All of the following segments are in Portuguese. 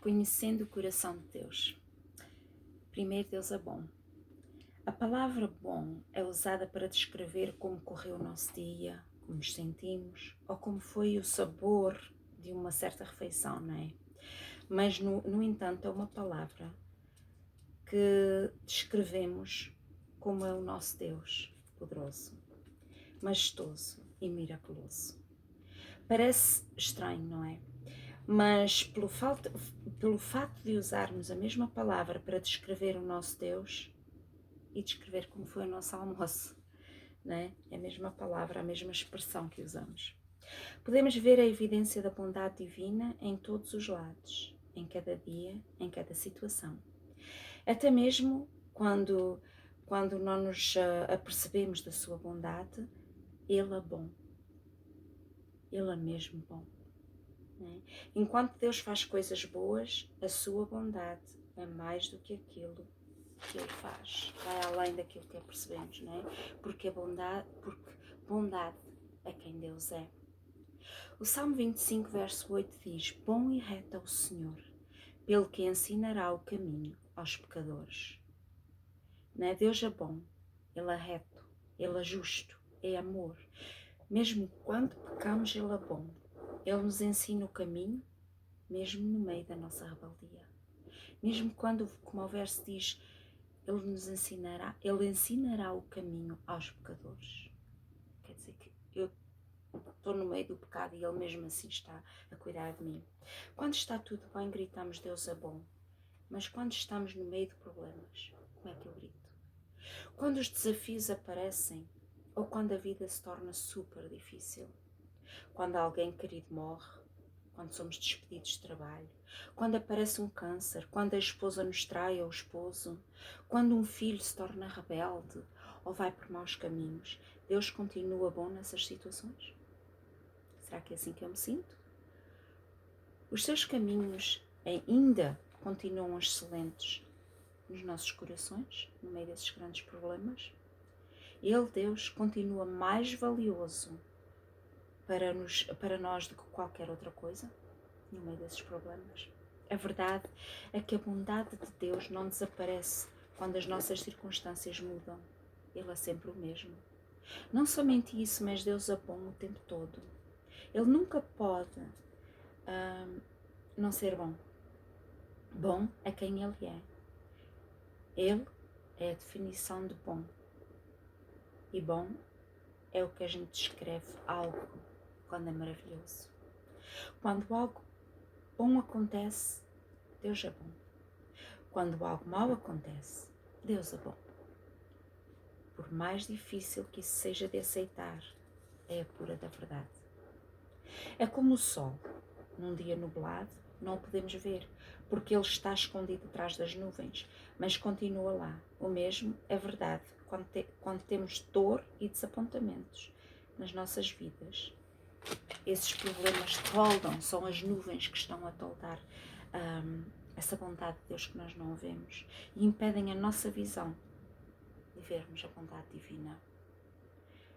Conhecendo o coração de Deus. Primeiro, Deus é bom. A palavra bom é usada para descrever como correu o nosso dia, como nos sentimos, ou como foi o sabor de uma certa refeição, não é? Mas, no entanto, é uma palavra que descrevemos como é o nosso Deus poderoso, majestoso e miraculoso. Parece estranho, não é? Mas pelo fato de usarmos a mesma palavra para descrever o nosso Deus e descrever como foi o nosso almoço, né? É a mesma palavra, a mesma expressão que usamos. Podemos ver a evidência da bondade divina em todos os lados, em cada dia, em cada situação. Até mesmo quando não nos apercebemos da sua bondade, Ele é bom. Ele é mesmo bom. Enquanto Deus faz coisas boas, a sua bondade é mais do que aquilo que Ele faz, vai além daquilo que percebemos, não é? Porque bondade é quem Deus é. O Salmo 25, verso 8 diz: Bom e reto é o Senhor, pelo que ensinará o caminho aos pecadores. Não é? Deus é bom, Ele é reto, Ele é justo, é amor. Mesmo quando pecamos, Ele é bom. Ele nos ensina o caminho, mesmo no meio da nossa rebeldia. Mesmo quando, como o verso diz, Ele ensinará o caminho aos pecadores. Quer dizer que eu estou no meio do pecado e Ele mesmo assim está a cuidar de mim. Quando está tudo bem, gritamos Deus é bom. Mas quando estamos no meio de problemas, como é que eu grito? Quando os desafios aparecem ou quando a vida se torna super difícil. Quando alguém querido morre, quando somos despedidos de trabalho, quando aparece um câncer, quando a esposa nos trai ou o esposo, quando um filho se torna rebelde ou vai por maus caminhos, Deus continua bom nessas situações? Será que é assim que eu me sinto? Os seus caminhos ainda continuam excelentes nos nossos corações, no meio desses grandes problemas? Ele, Deus, continua mais valioso para nós do que qualquer outra coisa no meio desses problemas. A verdade é que a bondade de Deus não desaparece quando as nossas circunstâncias mudam. Ele é sempre o mesmo. Não somente isso, mas Deus é bom o tempo todo. Ele nunca pode não ser bom. Bom é quem Ele é. Ele é a definição de bom. E bom é o que a gente descreve algo quando é maravilhoso. Quando algo bom acontece, Deus é bom. Quando algo mau acontece, Deus é bom. Por mais difícil que isso seja de aceitar, é a pura da verdade. É como o sol. Num dia nublado, não o podemos ver, porque ele está escondido atrás das nuvens, mas continua lá. O mesmo é verdade quando temos dor e desapontamentos nas nossas vidas. Esses problemas toldam, são as nuvens que estão a toldar essa bondade de Deus que nós não vemos e impedem a nossa visão de vermos a bondade divina.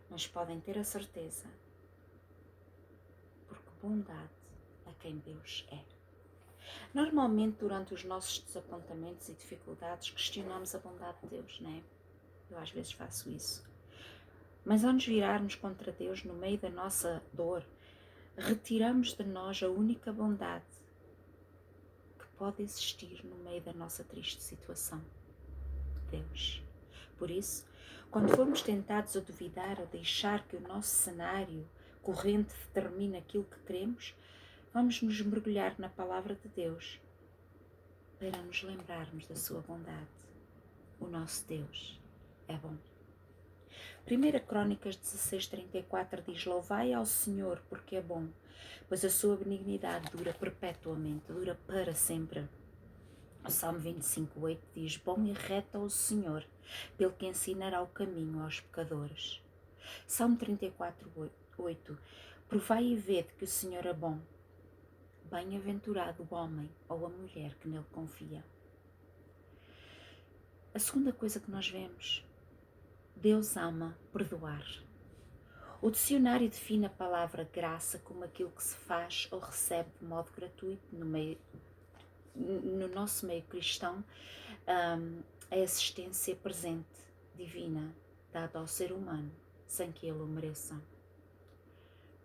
Mas podem ter a certeza, porque bondade é quem Deus é. Normalmente, durante os nossos desapontamentos e dificuldades, questionamos a bondade de Deus, não é? Eu às vezes faço isso. Mas ao nos virarmos contra Deus no meio da nossa dor, retiramos de nós a única bondade que pode existir no meio da nossa triste situação. Deus. Por isso, quando formos tentados a duvidar ou deixar que o nosso cenário corrente determine aquilo que queremos, vamos nos mergulhar na palavra de Deus para nos lembrarmos da sua bondade. O nosso Deus é bom. 1 Crônicas 16:34 diz: Louvai ao Senhor porque é bom, pois a sua benignidade dura perpetuamente, dura para sempre. O Salmo 25:8 diz: Bom e reto é o Senhor, pelo que ensinará o caminho aos pecadores. Salmo 34:8 Provai e vede que o Senhor é bom. Bem-aventurado o homem ou a mulher que nele confia. A segunda coisa que nós vemos: Deus ama perdoar. O dicionário define a palavra graça como aquilo que se faz ou recebe de modo gratuito no meio no nosso meio cristão, a assistência presente, divina, dada ao ser humano, sem que ele o mereça.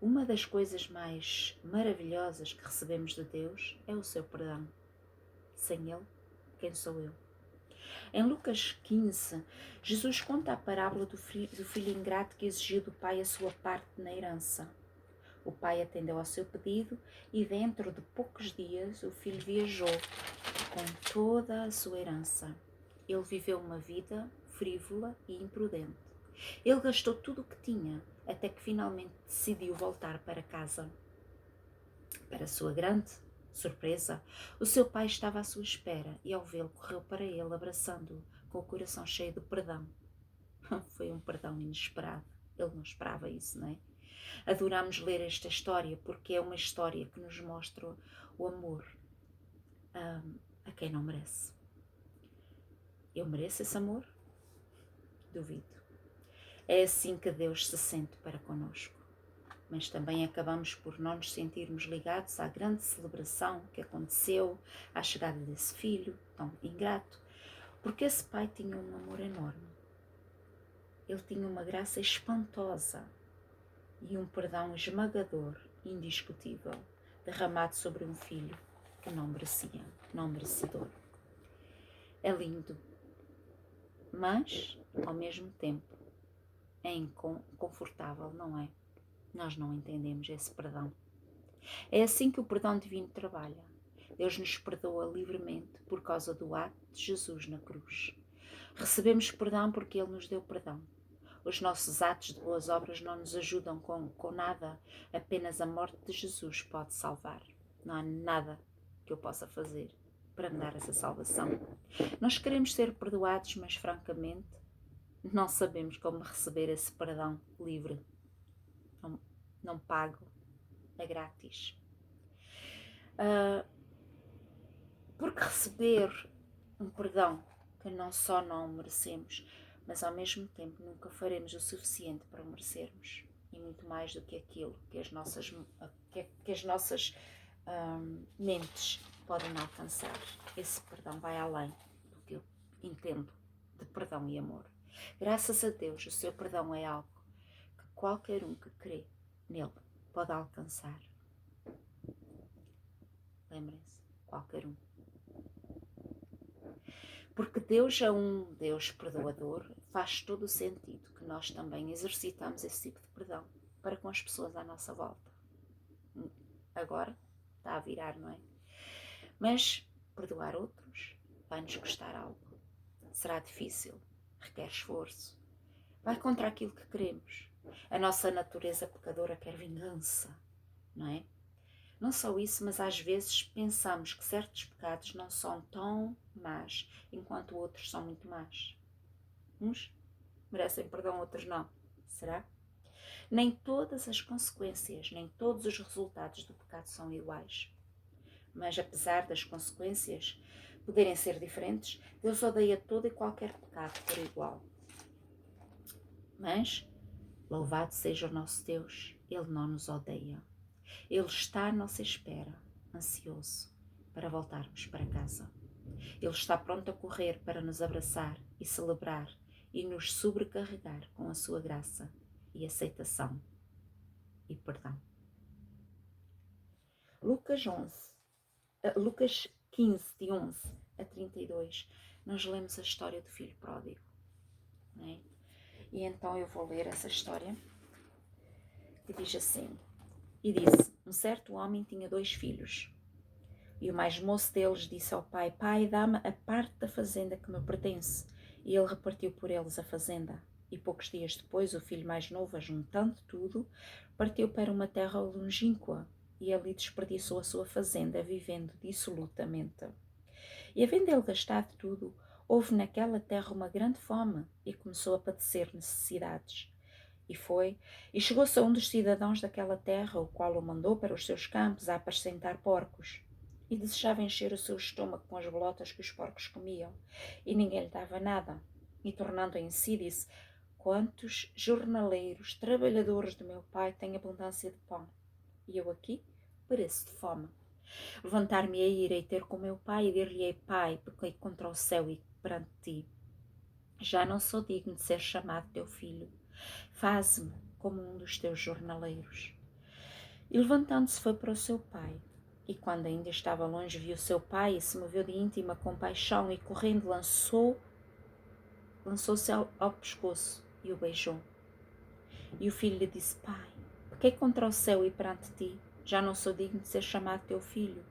Uma das coisas mais maravilhosas que recebemos de Deus é o seu perdão. Sem ele, quem sou eu? Em Lucas 15, Jesus conta a parábola do filho ingrato que exigiu do pai a sua parte na herança. O pai atendeu ao seu pedido e dentro de poucos dias o filho viajou com toda a sua herança. Ele viveu uma vida frívola e imprudente. Ele gastou tudo o que tinha, até que finalmente decidiu voltar para casa. Para sua grande surpresa, o seu pai estava à sua espera e, ao vê-lo, correu para ele, abraçando-o, com o coração cheio de perdão. Foi um perdão inesperado. Ele não esperava isso, não é? Adoramos ler esta história porque é uma história que nos mostra o amor a quem não merece. Eu mereço esse amor? Duvido. É assim que Deus se sente para conosco. Mas também acabamos por não nos sentirmos ligados à grande celebração que aconteceu, à chegada desse filho tão ingrato, porque esse pai tinha um amor enorme. Ele tinha uma graça espantosa e um perdão esmagador, indiscutível, derramado sobre um filho que não merecia, não merecedor. É lindo, mas, ao mesmo tempo, é inconfortável, não é? Nós não entendemos esse perdão. É assim que o perdão divino trabalha. Deus nos perdoa livremente por causa do ato de Jesus na cruz. Recebemos perdão porque Ele nos deu perdão. Os nossos atos de boas obras não nos ajudam com nada. Apenas a morte de Jesus pode salvar. Não há nada que eu possa fazer para me dar essa salvação. Nós queremos ser perdoados, mas francamente não sabemos como receber esse perdão livre. Não pago, é grátis. Porque receber um perdão que não só não merecemos, mas ao mesmo tempo nunca faremos o suficiente para o merecermos. E muito mais do que aquilo que as nossas mentes podem alcançar. Esse perdão vai além do que eu entendo de perdão e amor. Graças a Deus, o seu perdão é algo que qualquer um que crê nele pode alcançar. Lembrem-se, qualquer um. Porque Deus é um Deus perdoador, faz todo o sentido que nós também exercitamos esse tipo de perdão para com as pessoas à nossa volta. Agora está a virar, não é? Mas perdoar outros vai-nos custar algo. Será difícil, requer esforço. Vai contra aquilo que queremos. A nossa natureza pecadora quer vingança, não é? Não só isso, mas às vezes pensamos que certos pecados não são tão más, enquanto outros são muito más. Uns merecem perdão, outros não. Será? Nem todas as consequências, nem todos os resultados do pecado são iguais. Mas apesar das consequências poderem ser diferentes, Deus odeia todo e qualquer pecado por igual. Mas, louvado seja o nosso Deus, Ele não nos odeia. Ele está à nossa espera, ansioso, para voltarmos para casa. Ele está pronto a correr para nos abraçar e celebrar e nos sobrecarregar com a sua graça e aceitação e perdão. Lucas 15, de 11 a 32, nós lemos a história do filho pródigo. Não é? E então eu vou ler essa história que diz assim: E disse: Um certo homem tinha 2 filhos. E o mais moço deles disse ao pai: Pai, dá-me a parte da fazenda que me pertence. E ele repartiu por eles a fazenda. E poucos dias depois, o filho mais novo, ajuntando tudo, partiu para uma terra longínqua e ali desperdiçou a sua fazenda, vivendo dissolutamente. E havendo ele gastado tudo, houve naquela terra uma grande fome e começou a padecer necessidades. E chegou-se a um dos cidadãos daquela terra, o qual o mandou para os seus campos a apacentar porcos. E desejava encher o seu estômago com as bolotas que os porcos comiam, e ninguém lhe dava nada. E tornando em si, disse: Quantos jornaleiros, trabalhadores do meu pai, têm abundância de pão, e eu aqui pereço de fome. Levantar-me-ei e irei ter com meu pai e dir-lhe-ei: Pai, pequei contra o céu e perante ti. Já não sou digno de ser chamado teu filho. Faze-me como um dos teus jornaleiros. E levantando-se foi para o seu pai. E quando ainda estava longe, viu seu pai e se moveu de íntima compaixão e correndo lançou-se ao pescoço e o beijou. E o filho lhe disse: Pai, pequei contra o céu e perante ti, já não sou digno de ser chamado teu filho.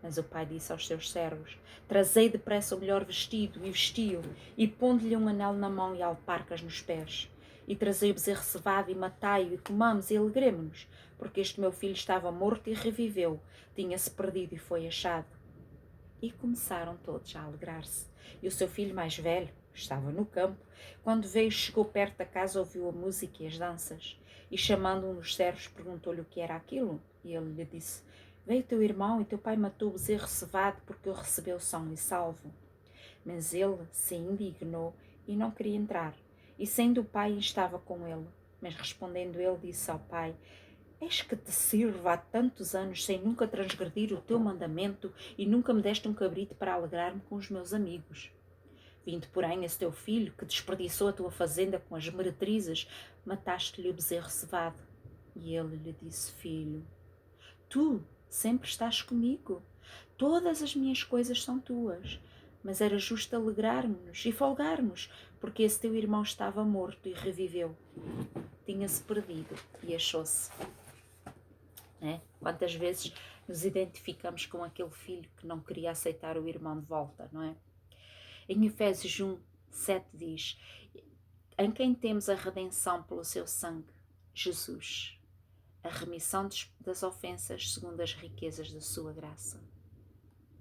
Mas o pai disse aos seus servos: Trazei depressa o melhor vestido, e vestiu, e pondo-lhe um anel na mão e alparcas nos pés. E trazei o bezerro cevado, e matai-o, e comamos, e alegremo-nos, porque este meu filho estava morto e reviveu, tinha-se perdido e foi achado. E começaram todos a alegrar-se. E o seu filho mais velho estava no campo. Quando veio, chegou perto da casa, ouviu a música e as danças. E chamando um dos servos, perguntou-lhe o que era aquilo. E ele lhe disse: Veio teu irmão e teu pai matou o bezerro cevado porque o recebeu são e salvo. Mas ele se indignou e não queria entrar. E saindo o pai estava com ele. Mas respondendo ele, disse ao pai: Eis que te sirvo há tantos anos sem nunca transgredir o teu mandamento e nunca me deste um cabrito para alegrar-me com os meus amigos. Vindo, porém, esse teu filho, que desperdiçou a tua fazenda com as meretrizes, mataste-lhe o bezerro cevado. E ele lhe disse: Filho, tu sempre estás comigo. Todas as minhas coisas são tuas. Mas era justo alegrarmos-nos e folgarmos, porque esse teu irmão estava morto e reviveu. Tinha-se perdido e achou-se. Quantas vezes nos identificamos com aquele filho que não queria aceitar o irmão de volta, não é? Em Efésios 1, 7 diz: Em quem temos a redenção pelo seu sangue, Jesus, a remissão das ofensas segundo as riquezas da sua graça.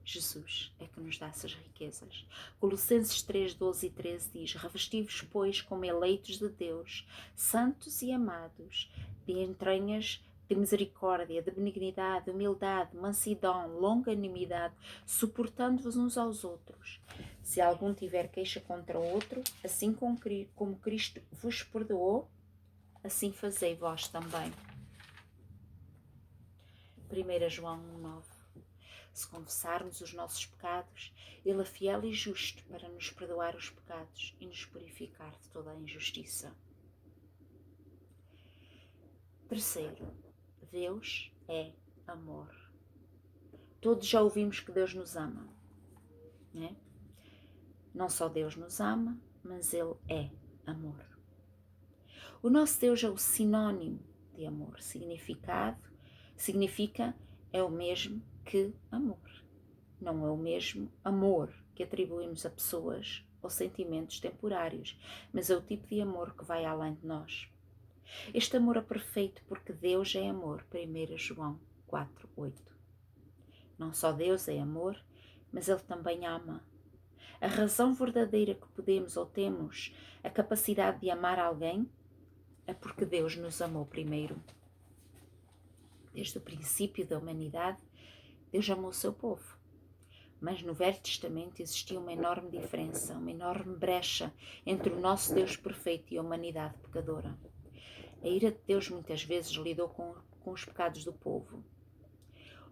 Jesus é que nos dá essas riquezas. Colossenses 3, 12 e 13 diz: Revesti-vos, pois, como eleitos de Deus, santos e amados, de entranhas de misericórdia, de benignidade, de humildade, mansidão, longanimidade, suportando-vos uns aos outros. Se algum tiver queixa contra outro, assim como Cristo vos perdoou, assim fazei vós também. 1 João 1,9. Se confessarmos os nossos pecados, Ele é fiel e justo para nos perdoar os pecados e nos purificar de toda a injustiça. Terceiro, Deus é amor. Todos já ouvimos que Deus nos ama, né? Não só Deus nos ama, mas Ele é amor. O nosso Deus é o sinónimo de amor. Significa é o mesmo que amor. Não é o mesmo amor que atribuímos a pessoas ou sentimentos temporários, mas é o tipo de amor que vai além de nós. Este amor é perfeito porque Deus é amor. 1 João 4, 8. Não só Deus é amor, mas Ele também ama. A razão verdadeira que podemos ou temos a capacidade de amar alguém é porque Deus nos amou primeiro. Desde o princípio da humanidade, Deus amou o seu povo. Mas no Velho Testamento existia uma enorme diferença, uma enorme brecha entre o nosso Deus perfeito e a humanidade pecadora. A ira de Deus muitas vezes lidou com os pecados do povo.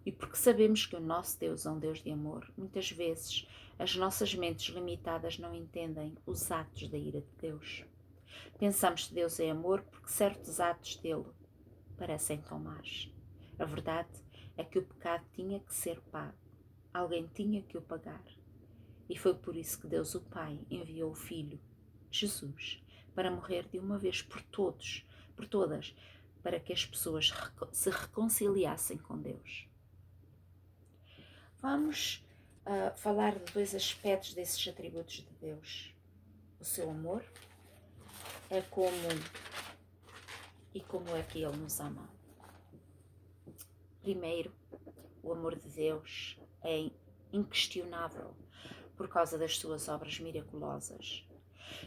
E porque sabemos que o nosso Deus é um Deus de amor, muitas vezes as nossas mentes limitadas não entendem os atos da ira de Deus. Pensamos que Deus é amor porque certos atos dele parecem tão más. A verdade é que o pecado tinha que ser pago. Alguém tinha que o pagar. E foi por isso que Deus, o Pai, enviou o Filho, Jesus, para morrer de uma vez por todas, para que as pessoas se reconciliassem com Deus. Vamos falar de dois aspectos desses atributos de Deus. O seu amor é como é que Ele nos ama. Primeiro, o amor de Deus é inquestionável por causa das suas obras miraculosas.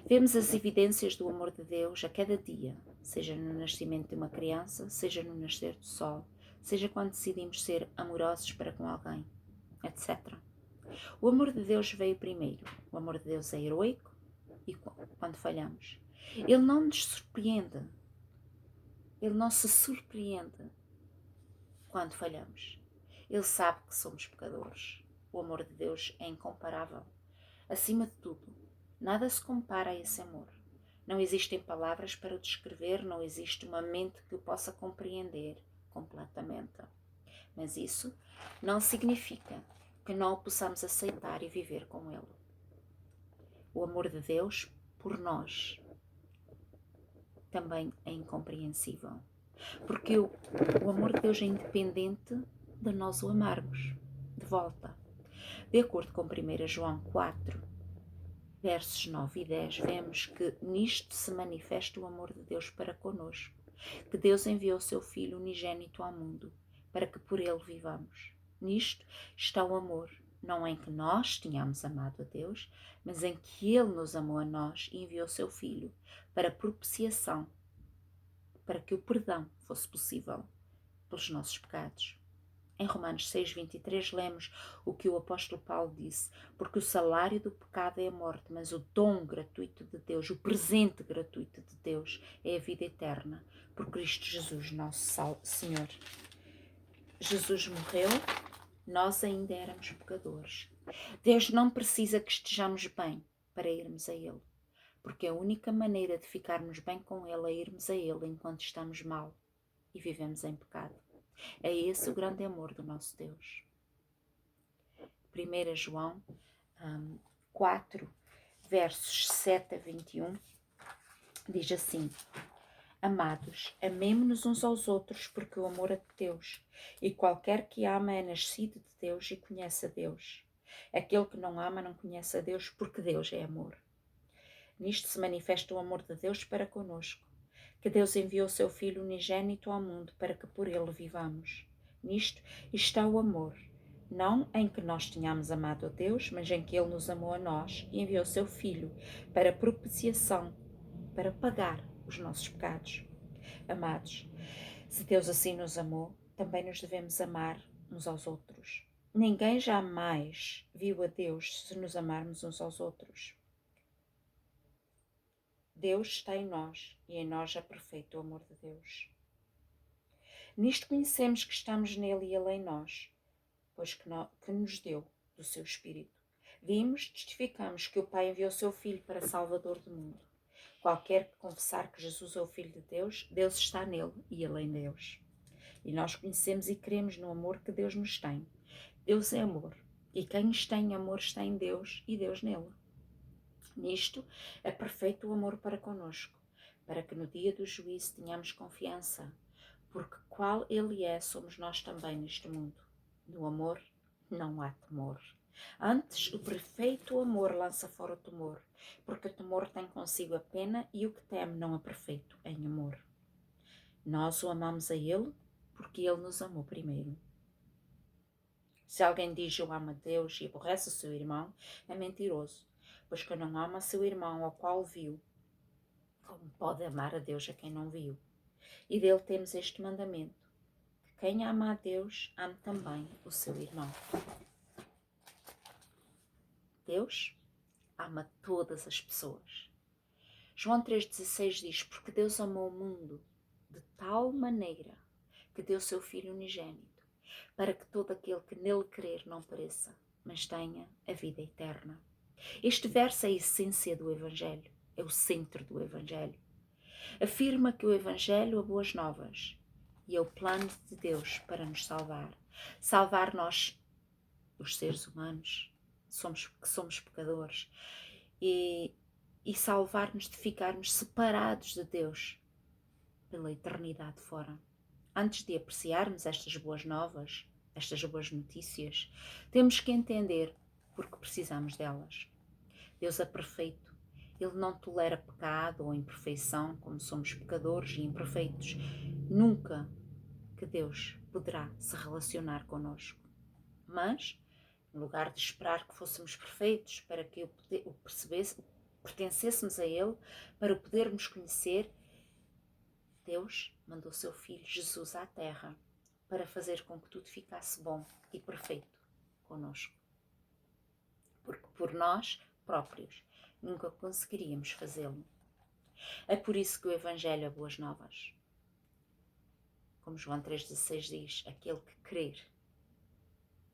Vemos as evidências do amor de Deus a cada dia, seja no nascimento de uma criança, seja no nascer do sol, seja quando decidimos ser amorosos para com alguém, etc. O amor de Deus veio primeiro. O amor de Deus é heroico e quando falhamos. Ele não nos surpreende. Ele não se surpreende quando falhamos. Ele sabe que somos pecadores. O amor de Deus é incomparável. Acima de tudo, nada se compara a esse amor. Não existem palavras para o descrever, não existe uma mente que o possa compreender completamente. Mas isso não significa que não o possamos aceitar e viver com ele. O amor de Deus por nós também é incompreensível. Porque o amor de Deus é independente de nós o amarmos. De volta. De acordo com 1 João 4, versos 9 e 10, vemos que nisto se manifesta o amor de Deus para conosco, que Deus enviou o seu Filho unigênito ao mundo, para que por ele vivamos. Nisto está o amor, não em que nós tínhamos amado a Deus, mas em que ele nos amou a nós e enviou o seu Filho para propiciação, para que o perdão fosse possível pelos nossos pecados. Em Romanos 6:23 lemos o que o apóstolo Paulo disse: porque o salário do pecado é a morte, mas o dom gratuito de Deus, o presente gratuito de Deus é a vida eterna, por Cristo Jesus, nosso Senhor. Jesus morreu, nós ainda éramos pecadores. Deus não precisa que estejamos bem para irmos a Ele, porque a única maneira de ficarmos bem com Ele é irmos a Ele enquanto estamos mal e vivemos em pecado. É esse o grande amor do nosso Deus. 1 João 4, versos 7 a 21, diz assim: Amados, amemo-nos uns aos outros, porque o amor é de Deus, e qualquer que ama é nascido de Deus e conhece a Deus. Aquele que não ama não conhece a Deus, porque Deus é amor. Nisto se manifesta o amor de Deus para conosco, que Deus enviou o seu Filho unigênito ao mundo para que por ele vivamos. Nisto está o amor, não em que nós tenhamos amado a Deus, mas em que ele nos amou a nós e enviou o seu Filho para propiciação, para pagar os nossos pecados. Amados, se Deus assim nos amou, também nos devemos amar uns aos outros. Ninguém jamais viu a Deus se nos amarmos uns aos outros. Deus está em nós e em nós é perfeito o amor de Deus. Nisto conhecemos que estamos nele e ele em nós, pois que nos deu do seu Espírito. Vimos, testificamos que o Pai enviou o seu Filho para Salvador do mundo. Qualquer que confessar que Jesus é o Filho de Deus, Deus está nele e ele em Deus. E nós conhecemos e cremos no amor que Deus nos tem. Deus é amor, e quem está em amor está em Deus e Deus nele. Nisto é perfeito o amor para conosco, para que no dia do juízo tenhamos confiança, porque qual ele é, somos nós também neste mundo. No amor não há temor. Antes, o perfeito amor lança fora o temor, porque o temor tem consigo a pena e o que teme não é perfeito em amor. Nós o amamos a ele porque ele nos amou primeiro. Se alguém diz eu amo a Deus e aborrece o seu irmão, é mentiroso, pois quem não ama seu irmão ao qual viu, como pode amar a Deus a quem não viu? E dele temos este mandamento, que quem ama a Deus, ame também o seu irmão. Deus ama todas as pessoas. João 3,16 diz, porque Deus amou o mundo de tal maneira que deu seu Filho unigênito, para que todo aquele que nele crer não pereça, mas tenha a vida eterna. Este verso é a essência do Evangelho, é o centro do Evangelho. Afirma que o Evangelho é boas novas e é o plano de Deus para nos salvar. Salvar nós, os seres humanos, que somos pecadores, e salvar-nos de ficarmos separados de Deus pela eternidade fora. Antes de apreciarmos estas boas novas, estas boas notícias, temos que entender porque precisamos delas. Deus é perfeito. Ele não tolera pecado ou imperfeição, como somos pecadores e imperfeitos. Nunca que Deus poderá se relacionar connosco. Mas, em lugar de esperar que fôssemos perfeitos para que o pertencêssemos a Ele, para o podermos conhecer, Deus mandou seu Filho Jesus à terra para fazer com que tudo ficasse bom e perfeito conosco. Porque por nós próprios nunca conseguiríamos fazê-lo. É por isso que o Evangelho é boas novas. Como João 3,16 diz, aquele que crer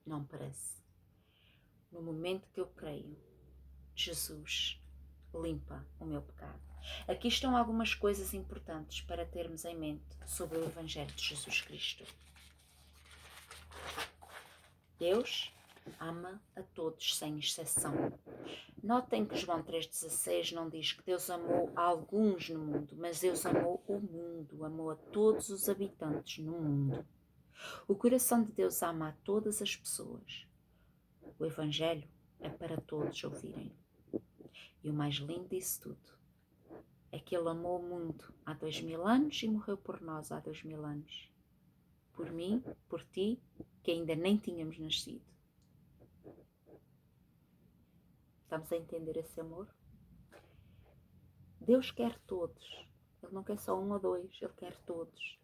Não parece. No momento que eu creio, Jesus limpa o meu pecado. Aqui estão algumas coisas importantes para termos em mente sobre o Evangelho de Jesus Cristo. Deus ama a todos sem exceção. Notem que João 3,16 não diz que Deus amou a alguns no mundo, mas Deus amou o mundo, amou a todos os habitantes no mundo. O coração de Deus ama a todas as pessoas. O Evangelho é para todos ouvirem. E o mais lindo disso tudo é que Ele amou o mundo há 2000 anos e morreu por nós há 2000 anos. Por mim, por ti, que ainda nem tínhamos nascido. Estamos a entender esse amor? Deus quer todos. Ele não quer só um ou dois, Ele quer todos.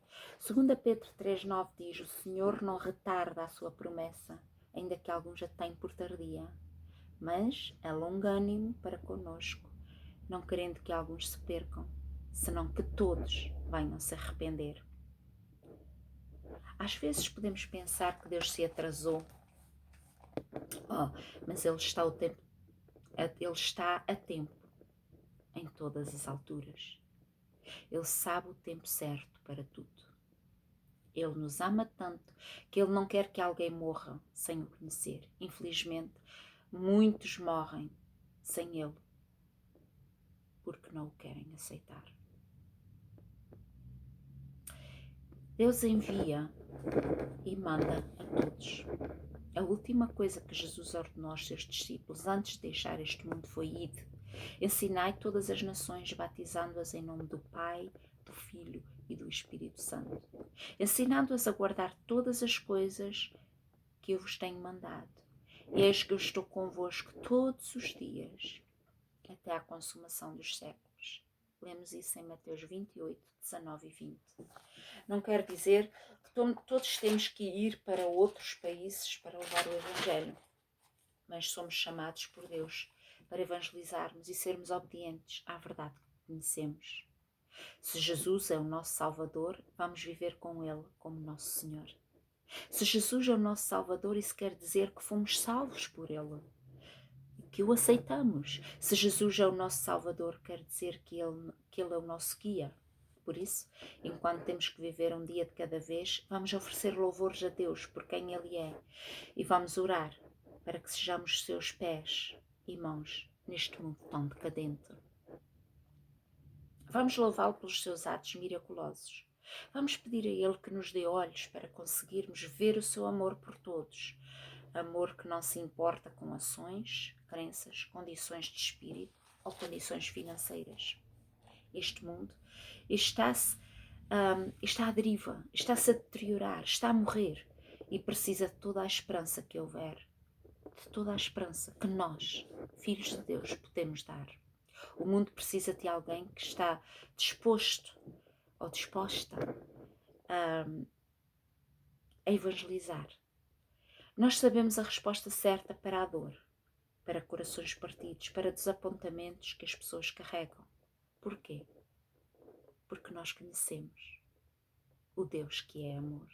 2 Pedro 3,9 diz: o Senhor não retarda a sua promessa, ainda que alguns a tenham por tardia, mas é longânimo para conosco, não querendo que alguns se percam, senão que todos venham se arrepender. Às vezes podemos pensar que Deus se atrasou, mas Ele está a tempo em todas as alturas. Ele sabe o tempo certo para tudo. Ele nos ama tanto que Ele não quer que alguém morra sem o conhecer. Infelizmente, muitos morrem sem Ele, porque não o querem aceitar. Deus envia e manda a todos. A última coisa que Jesus ordenou aos seus discípulos antes de deixar este mundo foi: ide, ensinai todas as nações, batizando-as em nome do Pai, do Filho e do Espírito Santo, ensinando-as a guardar todas as coisas que eu vos tenho mandado. E eis que eu estou convosco todos os dias, até à consumação dos séculos. Lemos isso em Mateus 28, 19 e 20. Não quer dizer que todos temos que ir para outros países para levar o Evangelho, mas somos chamados por Deus para evangelizarmos e sermos obedientes à verdade que conhecemos. Se Jesus é o nosso Salvador, vamos viver com Ele como nosso Senhor. Se Jesus é o nosso Salvador, isso quer dizer que fomos salvos por Ele, que o aceitamos. Se Jesus é o nosso Salvador, quer dizer que Ele é o nosso guia. Por isso, enquanto temos que viver um dia de cada vez, vamos oferecer louvores a Deus por quem Ele é e vamos orar para que sejamos seus pés e mãos neste mundo tão decadente. Vamos louvá-lo pelos seus atos miraculosos. Vamos pedir a Ele que nos dê olhos para conseguirmos ver o seu amor por todos. Amor que não se importa com ações, crenças, condições de espírito ou condições financeiras. Este mundo está à deriva, está-se a deteriorar, está a morrer e precisa de toda a esperança que houver, de toda a esperança que nós, filhos de Deus, podemos dar. O mundo precisa de alguém que está disposto ou disposta a evangelizar. Nós sabemos a resposta certa para a dor, para corações partidos, para desapontamentos que as pessoas carregam. Porquê? Porque nós conhecemos o Deus que é amor.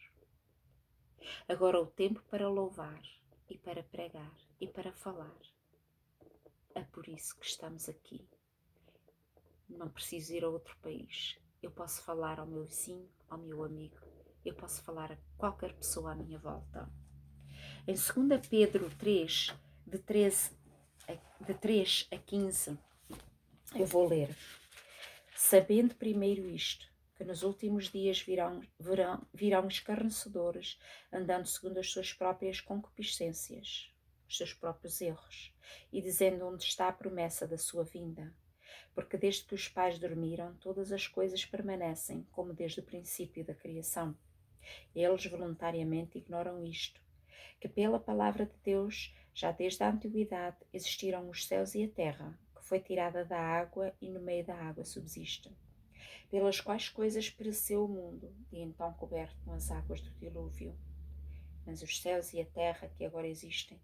Agora o tempo para louvar e para pregar e para falar. É por isso que estamos aqui. Não preciso ir a outro país. Eu posso falar ao meu vizinho, ao meu amigo. Eu posso falar a qualquer pessoa à minha volta. Em 2 Pedro 3, de 3 a 15, eu vou ler. Sabendo primeiro isto, que nos últimos dias virão escarnecedores, andando segundo as suas próprias concupiscências, os seus próprios erros, e dizendo onde está a promessa da sua vinda. Porque desde que os pais dormiram, todas as coisas permanecem como desde o princípio da criação. Eles voluntariamente ignoram isto, que pela palavra de Deus, já desde a antiguidade, existiram os céus e a terra, que foi tirada da água e no meio da água subsiste, pelas quais coisas pereceu o mundo, e então coberto com as águas do dilúvio. Mas os céus e a terra que agora existem,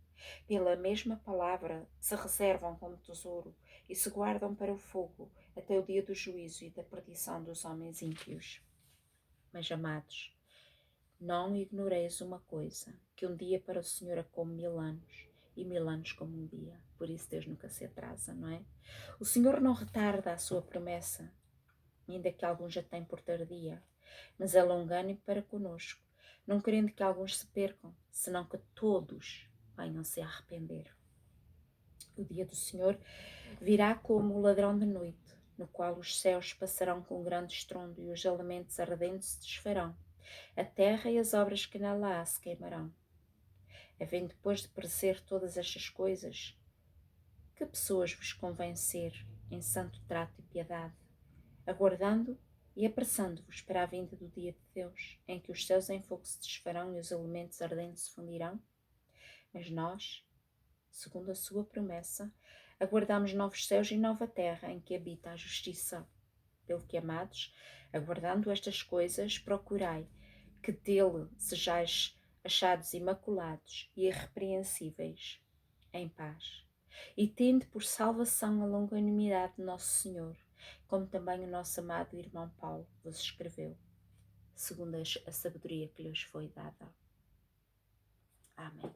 pela mesma palavra, se reservam como tesouro e se guardam para o fogo, até o dia do juízo e da perdição dos homens ímpios. Mas, amados, Não ignoreis uma coisa, que um dia para o Senhor é como 1000 anos, e 1000 anos como um dia. Por isso Deus nunca se atrasa, não é? O Senhor não retarda a sua promessa, ainda que alguns já têm por tardia, mas é longânimo para conosco, não querendo que alguns se percam, senão que todos venham se arrepender. O dia do Senhor virá como o ladrão de noite, no qual os céus passarão com grande estrondo e os elementos ardentes se desfarão. A terra e as obras que nela há se queimarão. Havendo depois de perecer todas estas coisas, que pessoas vos convém ser em santo trato e piedade, aguardando e apressando-vos para a vinda do dia de Deus, em que os céus em fogo se desfarão e os elementos ardentes se fundirão? Mas nós, segundo a sua promessa, aguardamos novos céus e nova terra em que habita a justiça. Pelo que, amados, aguardando estas coisas, procurai que dele sejais achados imaculados e irrepreensíveis, em paz. E tende por salvação a longanimidade de nosso Senhor, como também o nosso amado irmão Paulo vos escreveu, segundo a sabedoria que lhes foi dada. Amém.